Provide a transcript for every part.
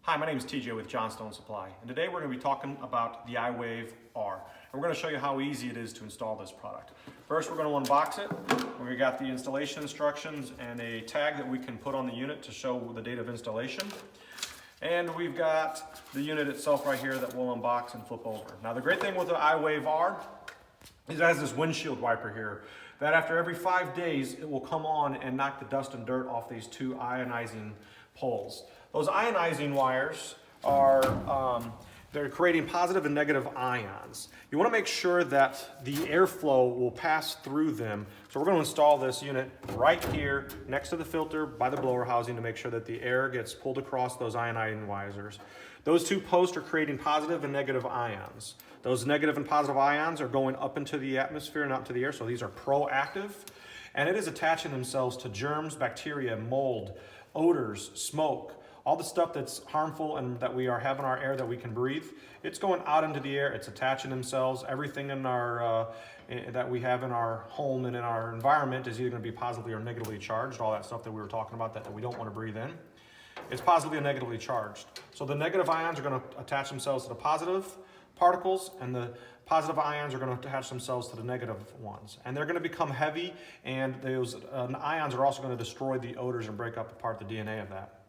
Hi, my name is TJ with Johnstone Supply, and today we're going to be talking about the iWave R. And we're going to show you how easy it is to install this product. First, we're going to unbox it. We got the installation instructions and a tag that we can put on the unit to show the date of installation. And we've got the unit itself right here that we'll unbox and flip over. Now, the great thing with the iWave R is it has this windshield wiper here that after every 5 days, it will come on and knock the dust and dirt off these two ionizing poles. Those ionizing wires are, they're creating positive and negative ions. You want to make sure that the airflow will pass through them. So we're going to install this unit right here next to the filter by the blower housing to make sure that the air gets pulled across those ionizing wires. Those two posts are creating positive and negative ions. Those negative and positive ions are going up into the atmosphere and out to the air, so these are proactive. And it is attaching themselves to germs, bacteria, mold, odors, smoke, all the stuff that's harmful and that we are having our air that we can breathe. It's going out into the air, it's attaching themselves. Everything in our that we have in our home and in our environment is either going to be positively or negatively charged. All that stuff that we were talking about that we don't want to breathe in. It's positively and negatively charged. So the negative ions are going to attach themselves to the positive particles, and the positive ions are going to attach themselves to the negative ones. And they're going to become heavy, and those ions are also going to destroy the odors and break up apart the DNA of that.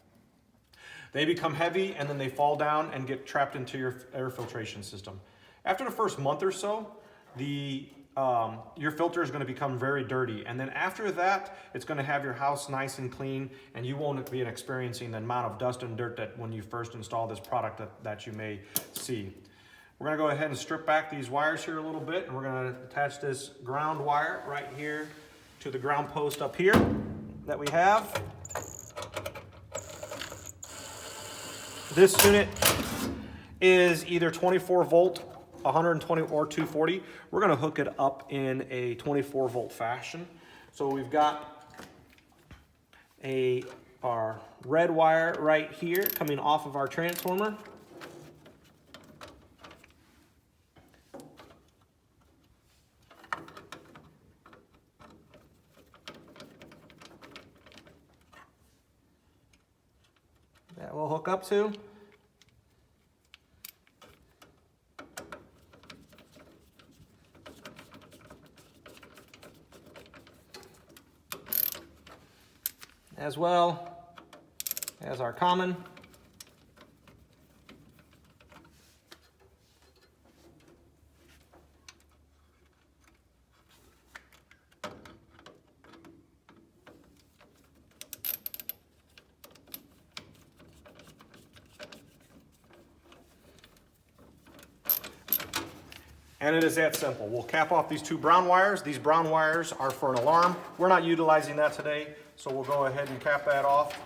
They become heavy, and then they fall down and get trapped into your air filtration system. After the first month or so, your filter is going to become very dirty. And then after that, it's going to have your house nice and clean, and you won't be experiencing the amount of dust and dirt that when you first install this product that you may see. We're going to go ahead and strip back these wires here a little bit, and we're going to attach this ground wire right here to the ground post up here that we have. This unit is either 24 volt, 120 or 240. We're going to hook it up in a 24 volt fashion. So we've got our red wire right here coming off of our transformer. That will hook up to. As well as our common. And it is that simple. We'll cap off these two brown wires. These brown wires are for an alarm. We're not utilizing that today, so we'll go ahead and cap that off.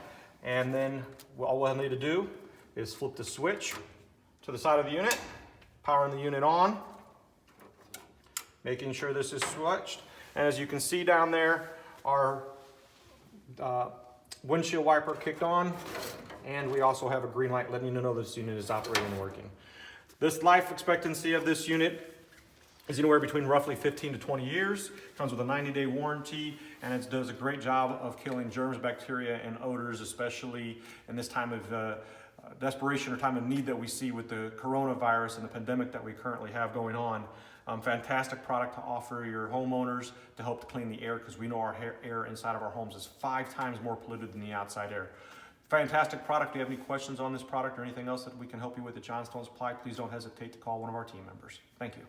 And then all we'll need to do is flip the switch to the side of the unit, powering the unit on, making sure this is switched. And as you can see down there, our windshield wiper kicked on, and we also have a green light letting you know this unit is operating and working. This life expectancy of this unit is anywhere between roughly 15 to 20 years. Comes with a 90-day warranty, and it does a great job of killing germs, bacteria, and odors, especially in this time of desperation or time of need that we see with the coronavirus and the pandemic that we currently have going on. Fantastic product to offer your homeowners to help to clean the air, because we know our air inside of our homes is 5 times more polluted than the outside air. Fantastic product. If you have any questions on this product or anything else that we can help you with at Johnstone Supply, please don't hesitate to call one of our team members. Thank you.